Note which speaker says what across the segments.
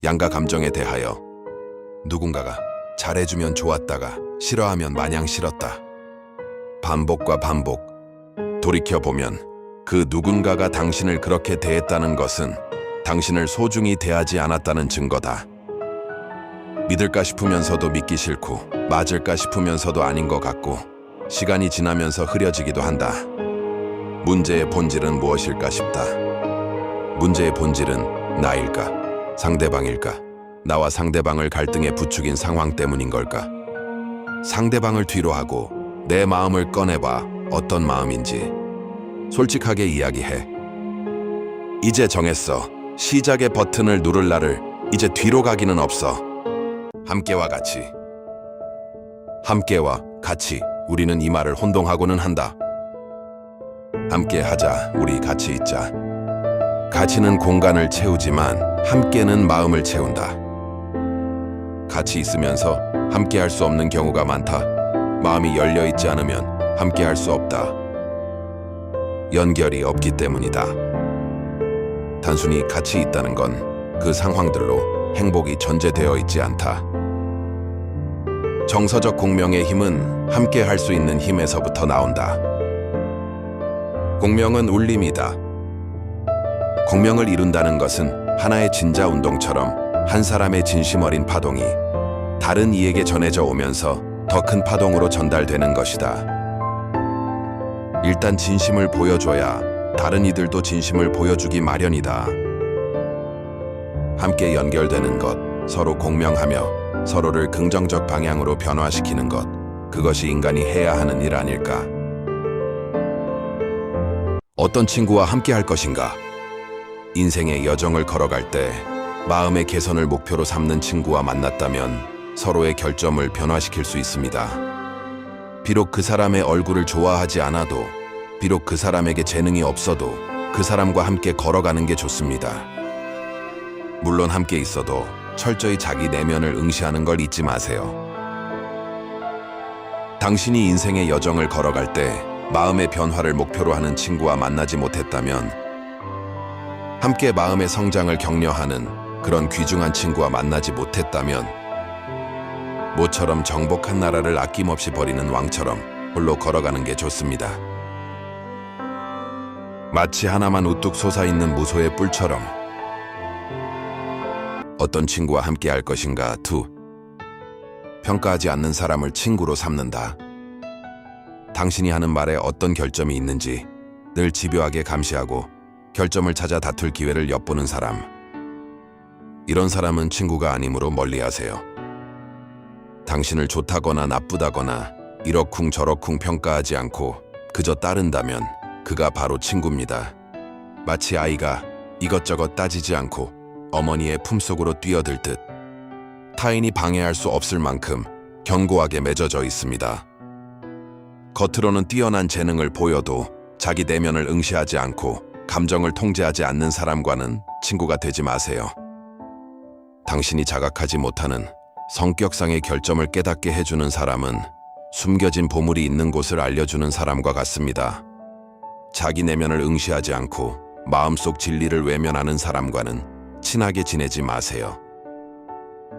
Speaker 1: 양가 감정에 대하여 누군가가 잘해주면 좋았다가 싫어하면 마냥 싫었다. 반복과 반복. 돌이켜보면 그 누군가가 당신을 그렇게 대했다는 것은 당신을 소중히 대하지 않았다는 증거다. 믿을까 싶으면서도 믿기 싫고 맞을까 싶으면서도 아닌 것 같고 시간이 지나면서 흐려지기도 한다. 문제의 본질은 무엇일까 싶다. 문제의 본질은 나일까? 상대방일까? 나와 상대방을 갈등에 부추긴 상황 때문인 걸까? 상대방을 뒤로 하고 내 마음을 꺼내봐. 어떤 마음인지 솔직하게 이야기해. 이제 정했어. 시작의 버튼을 누를 날을 이제 뒤로 가기는 없어. 함께와 같이. 함께와 같이. 우리는 이 말을 혼동하고는 한다. 함께 하자. 우리 같이 있자. 가치는 공간을 채우지만 함께는 마음을 채운다. 같이 있으면서 함께 할 수 없는 경우가 많다. 마음이 열려 있지 않으면 함께 할 수 없다. 연결이 없기 때문이다. 단순히 같이 있다는 건 그 상황들로 행복이 전제되어 있지 않다. 정서적 공명의 힘은 함께 할 수 있는 힘에서부터 나온다. 공명은 울림이다. 공명을 이룬다는 것은 하나의 진자 운동처럼 한 사람의 진심 어린 파동이 다른 이에게 전해져 오면서 더 큰 파동으로 전달되는 것이다. 일단 진심을 보여줘야 다른 이들도 진심을 보여주기 마련이다. 함께 연결되는 것, 서로 공명하며 서로를 긍정적 방향으로 변화시키는 것, 그것이 인간이 해야 하는 일 아닐까? 어떤 친구와 함께 할 것인가? 인생의 여정을 걸어갈 때 마음의 개선을 목표로 삼는 친구와 만났다면 서로의 결점을 변화시킬 수 있습니다. 비록 그 사람의 얼굴을 좋아하지 않아도, 비록 그 사람에게 재능이 없어도 그 사람과 함께 걸어가는 게 좋습니다. 물론 함께 있어도 철저히 자기 내면을 응시하는 걸 잊지 마세요. 당신이 인생의 여정을 걸어갈 때 마음의 변화를 목표로 하는 친구와 만나지 못했다면, 함께 마음의 성장을 격려하는 그런 귀중한 친구와 만나지 못했다면, 모처럼 정복한 나라를 아낌없이 버리는 왕처럼 홀로 걸어가는 게 좋습니다. 마치 하나만 우뚝 솟아있는 무소의 뿔처럼. 어떤 친구와 함께 할 것인가? 2. 평가하지 않는 사람을 친구로 삼는다. 당신이 하는 말에 어떤 결점이 있는지 늘 집요하게 감시하고 결점을 찾아 다툴 기회를 엿보는 사람. 이런 사람은 친구가 아니므로 멀리하세요. 당신을 좋다거나 나쁘다거나 이러쿵 저러쿵 평가하지 않고 그저 따른다면 그가 바로 친구입니다. 마치 아이가 이것저것 따지지 않고 어머니의 품속으로 뛰어들 듯 타인이 방해할 수 없을 만큼 견고하게 맺어져 있습니다. 겉으로는 뛰어난 재능을 보여도 자기 내면을 응시하지 않고 감정을 통제하지 않는 사람과는 친구가 되지 마세요. 당신이 자각하지 못하는 성격상의 결점을 깨닫게 해주는 사람은 숨겨진 보물이 있는 곳을 알려주는 사람과 같습니다. 자기 내면을 응시하지 않고 마음속 진리를 외면하는 사람과는 친하게 지내지 마세요.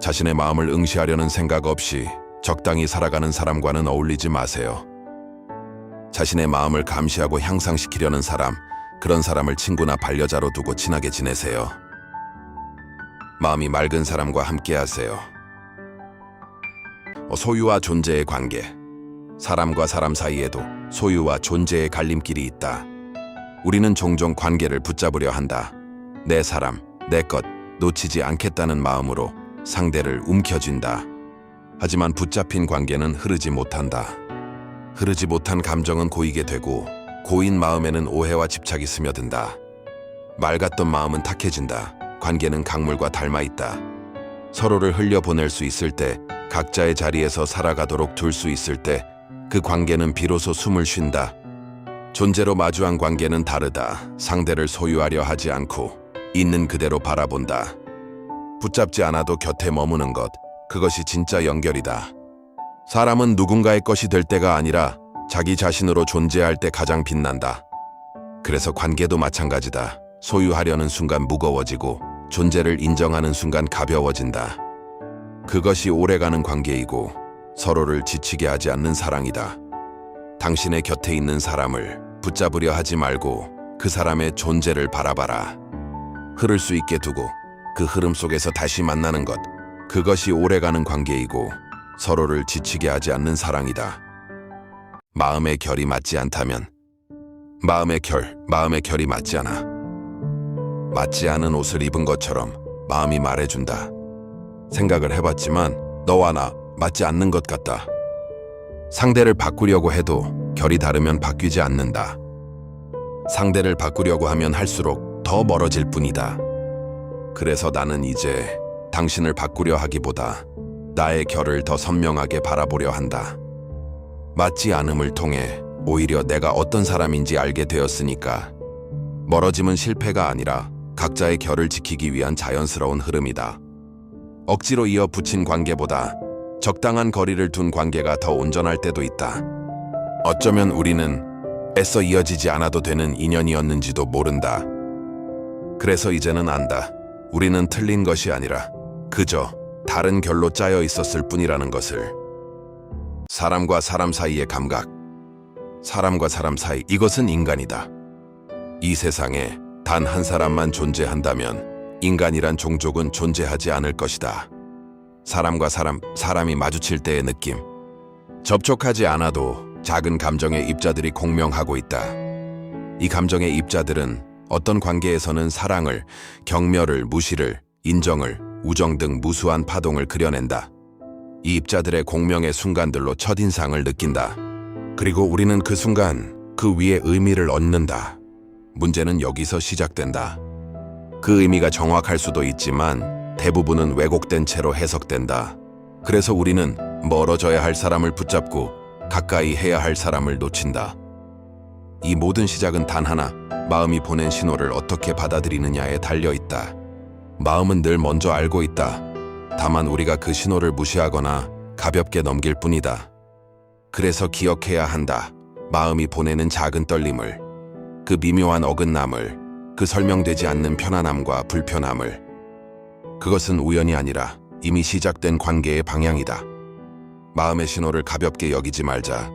Speaker 1: 자신의 마음을 응시하려는 생각 없이 적당히 살아가는 사람과는 어울리지 마세요. 자신의 마음을 감시하고 향상시키려는 사람, 그런 사람을 친구나 반려자로 두고 친하게 지내세요. 마음이 맑은 사람과 함께 하세요. 소유와 존재의 관계. 사람과 사람 사이에도 소유와 존재의 갈림길이 있다. 우리는 종종 관계를 붙잡으려 한다. 내 사람, 내 것 놓치지 않겠다는 마음으로 상대를 움켜쥔다. 하지만 붙잡힌 관계는 흐르지 못한다. 흐르지 못한 감정은 고이게 되고 고인 마음에는 오해와 집착이 스며든다. 맑았던 마음은 탁해진다. 관계는 강물과 닮아있다. 서로를 흘려보낼 수 있을 때, 각자의 자리에서 살아가도록 둘 수 있을 때 그 관계는 비로소 숨을 쉰다. 존재로 마주한 관계는 다르다. 상대를 소유하려 하지 않고 있는 그대로 바라본다. 붙잡지 않아도 곁에 머무는 것, 그것이 진짜 연결이다. 사람은 누군가의 것이 될 때가 아니라 자기 자신으로 존재할 때 가장 빛난다. 그래서 관계도 마찬가지다. 소유하려는 순간 무거워지고 존재를 인정하는 순간 가벼워진다. 그것이 오래가는 관계이고 서로를 지치게 하지 않는 사랑이다. 당신의 곁에 있는 사람을 붙잡으려 하지 말고 그 사람의 존재를 바라봐라. 흐를 수 있게 두고 그 흐름 속에서 다시 만나는 것. 그것이 오래가는 관계이고 서로를 지치게 하지 않는 사랑이다. 마음의 결이 맞지 않다면 마음의 결이 맞지 않아. 맞지 않은 옷을 입은 것처럼 마음이 말해준다. 생각을 해봤지만 너와 나 맞지 않는 것 같다. 상대를 바꾸려고 해도 결이 다르면 바뀌지 않는다. 상대를 바꾸려고 하면 할수록 더 멀어질 뿐이다. 그래서 나는 이제 당신을 바꾸려 하기보다 나의 결을 더 선명하게 바라보려 한다. 맞지 않음을 통해 오히려 내가 어떤 사람인지 알게 되었으니까. 멀어짐은 실패가 아니라 각자의 결을 지키기 위한 자연스러운 흐름이다. 억지로 이어 붙인 관계보다 적당한 거리를 둔 관계가 더 온전할 때도 있다. 어쩌면 우리는 애써 이어지지 않아도 되는 인연이었는지도 모른다. 그래서 이제는 안다. 우리는 틀린 것이 아니라 그저 다른 결로 짜여 있었을 뿐이라는 것을. 사람과 사람 사이의 감각, 사람과 사람 사이, 이것은 인간이다. 이 세상에 단 한 사람만 존재한다면 인간이란 종족은 존재하지 않을 것이다. 사람과 사람이 마주칠 때의 느낌. 접촉하지 않아도 작은 감정의 입자들이 공명하고 있다. 이 감정의 입자들은 어떤 관계에서는 사랑을, 경멸을, 무시를, 인정을, 우정 등 무수한 파동을 그려낸다. 이 입자들의 공명의 순간들로 첫인상을 느낀다. 그리고 우리는 그 순간 그 위에 의미를 얻는다. 문제는 여기서 시작된다. 그 의미가 정확할 수도 있지만 대부분은 왜곡된 채로 해석된다. 그래서 우리는 멀어져야 할 사람을 붙잡고 가까이 해야 할 사람을 놓친다. 이 모든 시작은 단 하나, 마음이 보낸 신호를 어떻게 받아들이느냐에 달려있다. 마음은 늘 먼저 알고 있다. 다만 우리가 그 신호를 무시하거나 가볍게 넘길 뿐이다. 그래서 기억해야 한다. 마음이 보내는 작은 떨림을, 그 미묘한 어긋남을, 그 설명되지 않는 편안함과 불편함을. 그것은 우연이 아니라 이미 시작된 관계의 방향이다. 마음의 신호를 가볍게 여기지 말자.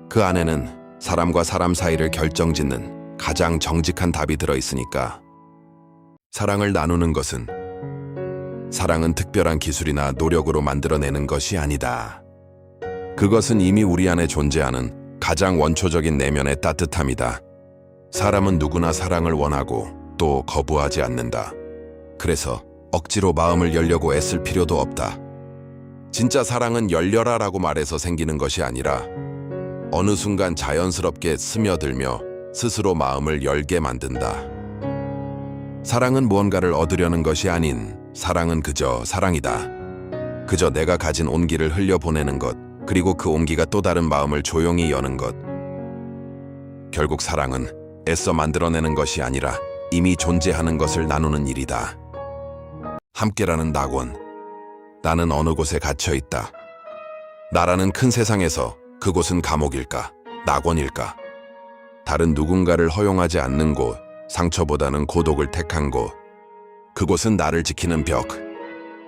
Speaker 1: 그 안에는 사람과 사람 사이를 결정짓는 가장 정직한 답이 들어있으니까. 사랑을 나누는 것은, 사랑은 특별한 기술이나 노력으로 만들어내는 것이 아니다. 그것은 이미 우리 안에 존재하는 가장 원초적인 내면의 따뜻함이다. 사람은 누구나 사랑을 원하고 또 거부하지 않는다. 그래서 억지로 마음을 열려고 애쓸 필요도 없다. 진짜 사랑은 열려라라고 말해서 생기는 것이 아니라 어느 순간 자연스럽게 스며들며 스스로 마음을 열게 만든다. 사랑은 무언가를 얻으려는 것이 아닌, 사랑은 그저 사랑이다. 그저 내가 가진 온기를 흘려보내는 것, 그리고 그 온기가 또 다른 마음을 조용히 여는 것. 결국 사랑은 애써 만들어내는 것이 아니라 이미 존재하는 것을 나누는 일이다. 함께라는 낙원. 나는 어느 곳에 갇혀 있다. 나라는 큰 세상에서 그곳은 감옥일까, 낙원일까? 다른 누군가를 허용하지 않는 곳, 상처보다는 고독을 택한 곳. 그곳은 나를 지키는 벽.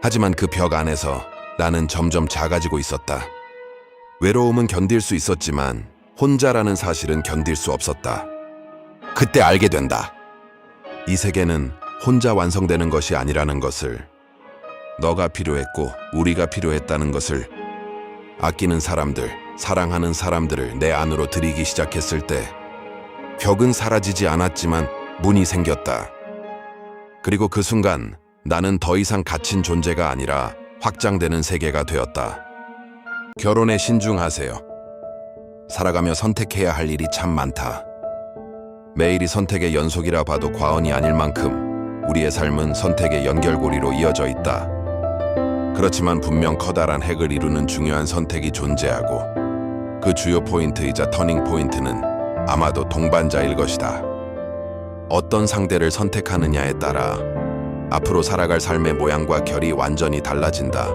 Speaker 1: 하지만 그 벽 안에서 나는 점점 작아지고 있었다. 외로움은 견딜 수 있었지만 혼자라는 사실은 견딜 수 없었다. 그때 알게 된다. 이 세계는 혼자 완성되는 것이 아니라는 것을. 너가 필요했고 우리가 필요했다는 것을. 아끼는 사람들, 사랑하는 사람들을 내 안으로 들이기 시작했을 때 벽은 사라지지 않았지만 문이 생겼다. 그리고 그 순간 나는 더 이상 갇힌 존재가 아니라 확장되는 세계가 되었다. 결혼에 신중하세요. 살아가며 선택해야 할 일이 참 많다. 매일이 선택의 연속이라 봐도 과언이 아닐 만큼 우리의 삶은 선택의 연결고리로 이어져 있다. 그렇지만 분명 커다란 핵을 이루는 중요한 선택이 존재하고 그 주요 포인트이자 터닝 포인트는 아마도 동반자일 것이다. 어떤 상대를 선택하느냐에 따라 앞으로 살아갈 삶의 모양과 결이 완전히 달라진다.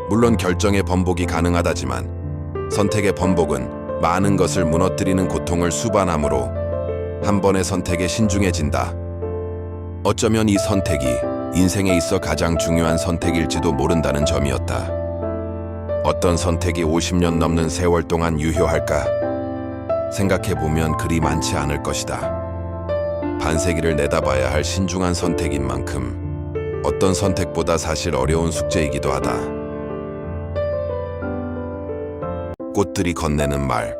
Speaker 1: 물론 결정의 번복이 가능하다지만 선택의 번복은 많은 것을 무너뜨리는 고통을 수반함으로 한 번의 선택에 신중해진다. 어쩌면 이 선택이 인생에 있어 가장 중요한 선택일지도 모른다는 점이었다. 어떤 선택이 50년 넘는 세월 동안 유효할까? 생각해보면 그리 많지 않을 것이다. 반세기를 내다봐야 할 신중한 선택인 만큼 어떤 선택보다 사실 어려운 숙제이기도 하다. 꽃들이 건네는 말.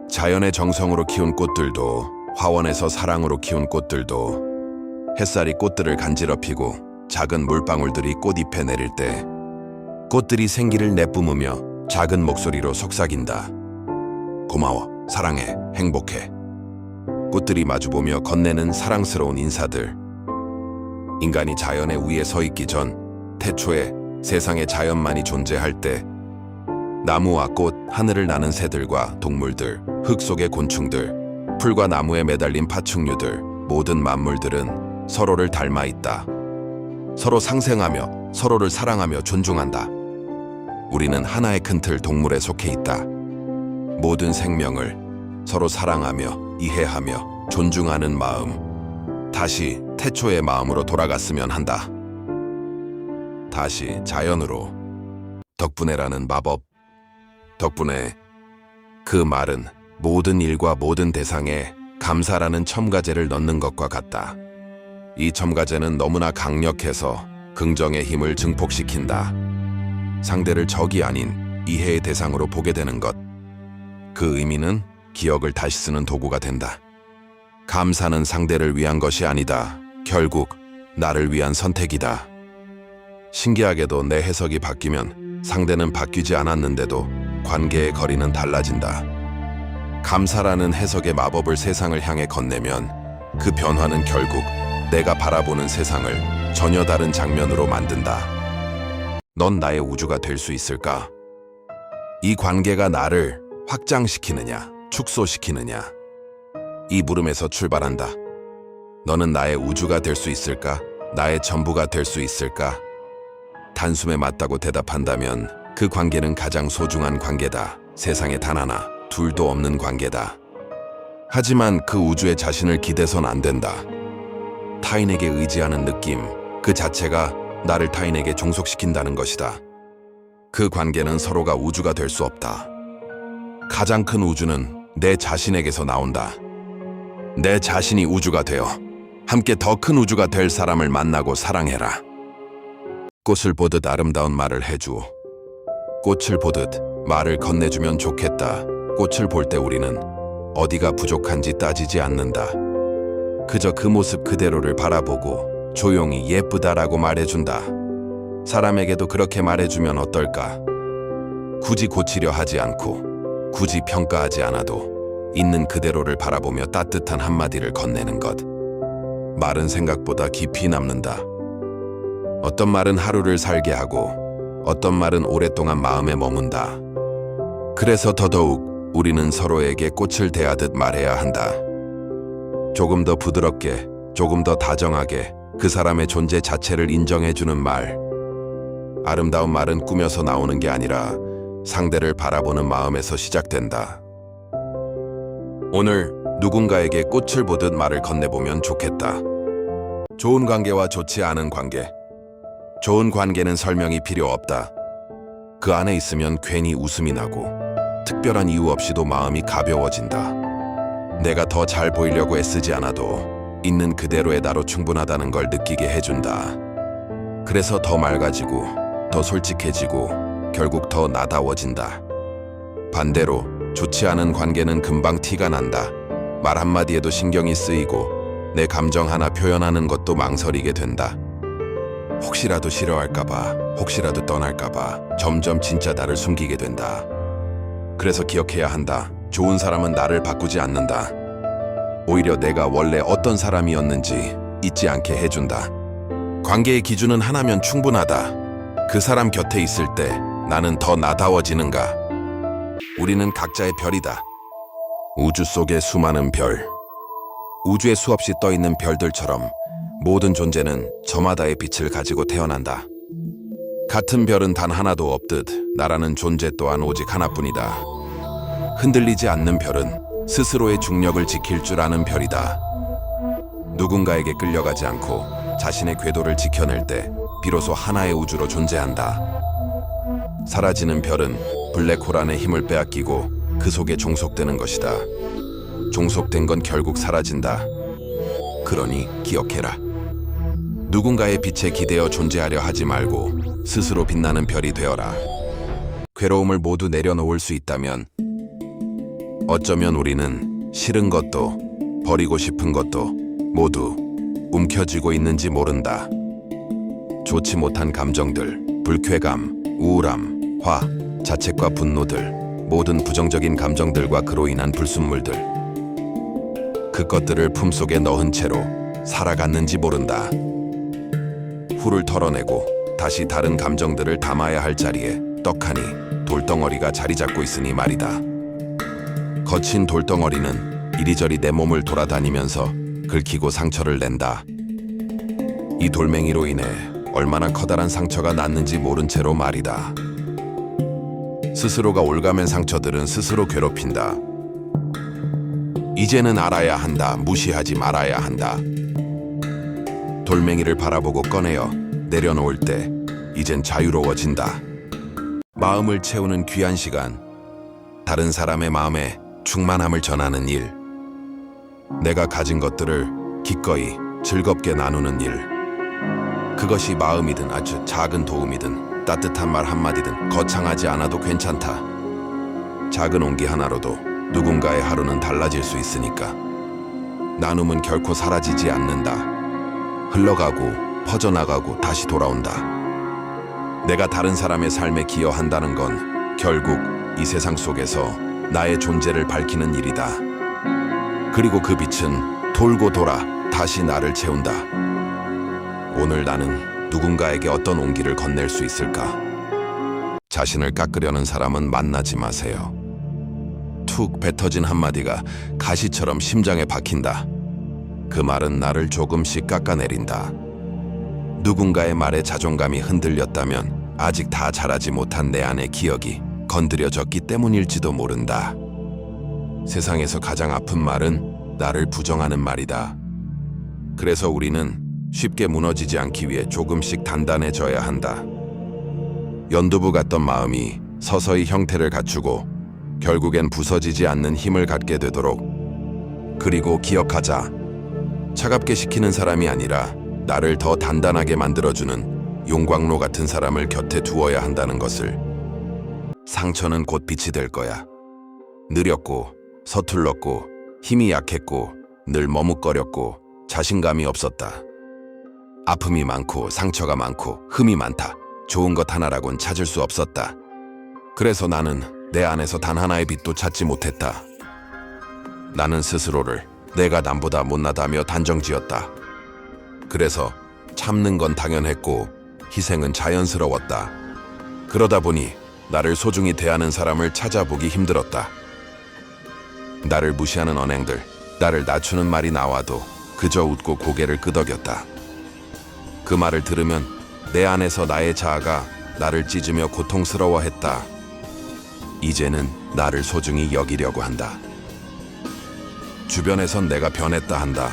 Speaker 1: 자연의 정성으로 키운 꽃들도, 화원에서 사랑으로 키운 꽃들도, 햇살이 꽃들을 간지럽히고 작은 물방울들이 꽃잎에 내릴 때 꽃들이 생기를 내뿜으며 작은 목소리로 속삭인다. 고마워, 사랑해, 행복해. 꽃들이 마주보며 건네는 사랑스러운 인사들. 인간이 자연의 위에 서 있기 전, 태초에 세상에 자연만이 존재할 때 나무와 꽃, 하늘을 나는 새들과 동물들, 흙 속의 곤충들, 풀과 나무에 매달린 파충류들, 모든 만물들은 서로를 닮아 있다. 서로 상생하며 서로를 사랑하며 존중한다. 우리는 하나의 큰 틀 동물에 속해 있다. 모든 생명을 서로 사랑하며 이해하며 존중하는 마음. 다시 태초의 마음으로 돌아갔으면 한다. 다시 자연으로. 덕분에라는 마법. 덕분에. 그 말은 모든 일과 모든 대상에 감사라는 첨가제를 넣는 것과 같다. 이 첨가제는 너무나 강력해서 긍정의 힘을 증폭시킨다. 상대를 적이 아닌 이해의 대상으로 보게 되는 것. 그 의미는 기억을 다시 쓰는 도구가 된다. 감사는 상대를 위한 것이 아니다. 결국 나를 위한 선택이다. 신기하게도 내 해석이 바뀌면 상대는 바뀌지 않았는데도 관계의 거리는 달라진다. 감사라는 해석의 마법을 세상을 향해 건네면 그 변화는 결국 내가 바라보는 세상을 전혀 다른 장면으로 만든다. 넌 나의 우주가 될 수 있을까? 이 관계가 나를 확장시키느냐, 축소시키느냐? 이 물음에서 출발한다. 너는 나의 우주가 될 수 있을까? 나의 전부가 될 수 있을까? 단숨에 맞다고 대답한다면 그 관계는 가장 소중한 관계다. 세상에 단 하나, 둘도 없는 관계다. 하지만 그 우주에 자신을 기대선 안 된다. 타인에게 의지하는 느낌, 그 자체가 나를 타인에게 종속시킨다는 것이다. 그 관계는 서로가 우주가 될 수 없다. 가장 큰 우주는 내 자신에게서 나온다. 내 자신이 우주가 되어 함께 더 큰 우주가 될 사람을 만나고 사랑해라. 꽃을 보듯 아름다운 말을 해주오. 꽃을 보듯 말을 건네주면 좋겠다. 꽃을 볼 때 우리는 어디가 부족한지 따지지 않는다. 그저 그 모습 그대로를 바라보고 조용히 예쁘다라고 말해준다. 사람에게도 그렇게 말해주면 어떨까? 굳이 고치려 하지 않고 굳이 평가하지 않아도 있는 그대로를 바라보며 따뜻한 한마디를 건네는 것. 말은 생각보다 깊이 남는다. 어떤 말은 하루를 살게 하고 어떤 말은 오랫동안 마음에 머문다. 그래서 더더욱 우리는 서로에게 꽃을 대하듯 말해야 한다. 조금 더 부드럽게, 조금 더 다정하게 그 사람의 존재 자체를 인정해주는 말. 아름다운 말은 꾸며서 나오는 게 아니라 상대를 바라보는 마음에서 시작된다. 오늘 누군가에게 꽃을 보듯 말을 건네보면 좋겠다. 좋은 관계와 좋지 않은 관계. 좋은 관계는 설명이 필요 없다. 그 안에 있으면 괜히 웃음이 나고 특별한 이유 없이도 마음이 가벼워진다. 내가 더 잘 보이려고 애쓰지 않아도 있는 그대로의 나로 충분하다는 걸 느끼게 해준다. 그래서 더 맑아지고 더 솔직해지고 결국 더 나다워진다. 반대로 좋지 않은 관계는 금방 티가 난다. 말 한마디에도 신경이 쓰이고 내 감정 하나 표현하는 것도 망설이게 된다. 혹시라도 싫어할까봐, 혹시라도 떠날까봐 점점 진짜 나를 숨기게 된다. 그래서 기억해야 한다. 좋은 사람은 나를 바꾸지 않는다. 오히려 내가 원래 어떤 사람이었는지 잊지 않게 해준다. 관계의 기준은 하나면 충분하다. 그 사람 곁에 있을 때 나는 더 나다워지는가? 우리는 각자의 별이다. 우주 속의 수많은 별. 우주에 수없이 떠있는 별들처럼 모든 존재는 저마다의 빛을 가지고 태어난다. 같은 별은 단 하나도 없듯 나라는 존재 또한 오직 하나뿐이다. 흔들리지 않는 별은 스스로의 중력을 지킬 줄 아는 별이다. 누군가에게 끌려가지 않고 자신의 궤도를 지켜낼 때 비로소 하나의 우주로 존재한다. 사라지는 별은 블랙홀 안에 힘을 빼앗기고 그 속에 종속되는 것이다. 종속된 건 결국 사라진다. 그러니 기억해라. 누군가의 빛에 기대어 존재하려 하지 말고 스스로 빛나는 별이 되어라. 괴로움을 모두 내려놓을 수 있다면 어쩌면 우리는 싫은 것도 버리고 싶은 것도 모두 움켜쥐고 있는지 모른다. 좋지 못한 감정들, 불쾌감, 우울함, 화, 자책과 분노들, 모든 부정적인 감정들과 그로 인한 불순물들, 그것들을 품속에 넣은 채로 살아갔는지 모른다. 후를 털어내고 다시 다른 감정들을 담아야 할 자리에 떡하니 돌덩어리가 자리 잡고 있으니 말이다. 거친 돌덩어리는 이리저리 내 몸을 돌아다니면서 긁히고 상처를 낸다. 이 돌멩이로 인해 얼마나 커다란 상처가 났는지 모른 채로 말이다. 스스로가 올가맨 상처들은 스스로 괴롭힌다. 이제는 알아야 한다. 무시하지 말아야 한다. 돌멩이를 바라보고 꺼내어 내려놓을 때 이젠 자유로워진다. 마음을 채우는 귀한 시간, 다른 사람의 마음에 충만함을 전하는 일, 내가 가진 것들을 기꺼이 즐겁게 나누는 일, 그것이 마음이든 아주 작은 도움이든 따뜻한 말 한마디든 거창하지 않아도 괜찮다. 작은 온기 하나로도 누군가의 하루는 달라질 수 있으니까. 나눔은 결코 사라지지 않는다. 흘러가고 퍼져나가고 다시 돌아온다. 내가 다른 사람의 삶에 기여한다는 건 결국 이 세상 속에서 나의 존재를 밝히는 일이다. 그리고 그 빛은 돌고 돌아 다시 나를 채운다. 오늘 나는 누군가에게 어떤 온기를 건넬 수 있을까? 자신을 깎으려는 사람은 만나지 마세요. 툭 뱉어진 한마디가 가시처럼 심장에 박힌다. 그 말은 나를 조금씩 깎아내린다. 누군가의 말에 자존감이 흔들렸다면 아직 다 자라지 못한 내 안의 기억이 건드려졌기 때문일지도 모른다. 세상에서 가장 아픈 말은 나를 부정하는 말이다. 그래서 우리는 쉽게 무너지지 않기 위해 조금씩 단단해져야 한다. 연두부 같던 마음이 서서히 형태를 갖추고 결국엔 부서지지 않는 힘을 갖게 되도록. 그리고 기억하자. 차갑게 식히는 사람이 아니라 나를 더 단단하게 만들어주는 용광로 같은 사람을 곁에 두어야 한다는 것을. 상처는 곧 빛이 될 거야. 느렸고 서툴렀고 힘이 약했고 늘 머뭇거렸고 자신감이 없었다. 아픔이 많고 상처가 많고 흠이 많다. 좋은 것 하나라곤 찾을 수 없었다. 그래서 나는 내 안에서 단 하나의 빛도 찾지 못했다. 나는 스스로를 내가 남보다 못나다며 단정지었다. 그래서 참는 건 당연했고 희생은 자연스러웠다. 그러다 보니 나를 소중히 대하는 사람을 찾아보기 힘들었다. 나를 무시하는 언행들, 나를 낮추는 말이 나와도 그저 웃고 고개를 끄덕였다. 그 말을 들으면 내 안에서 나의 자아가 나를 찢으며 고통스러워했다. 이제는 나를 소중히 여기려고 한다. 주변에선 내가 변했다 한다.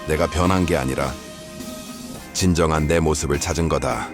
Speaker 1: 내가 변한 게 아니라 진정한 내 모습을 찾은 거다.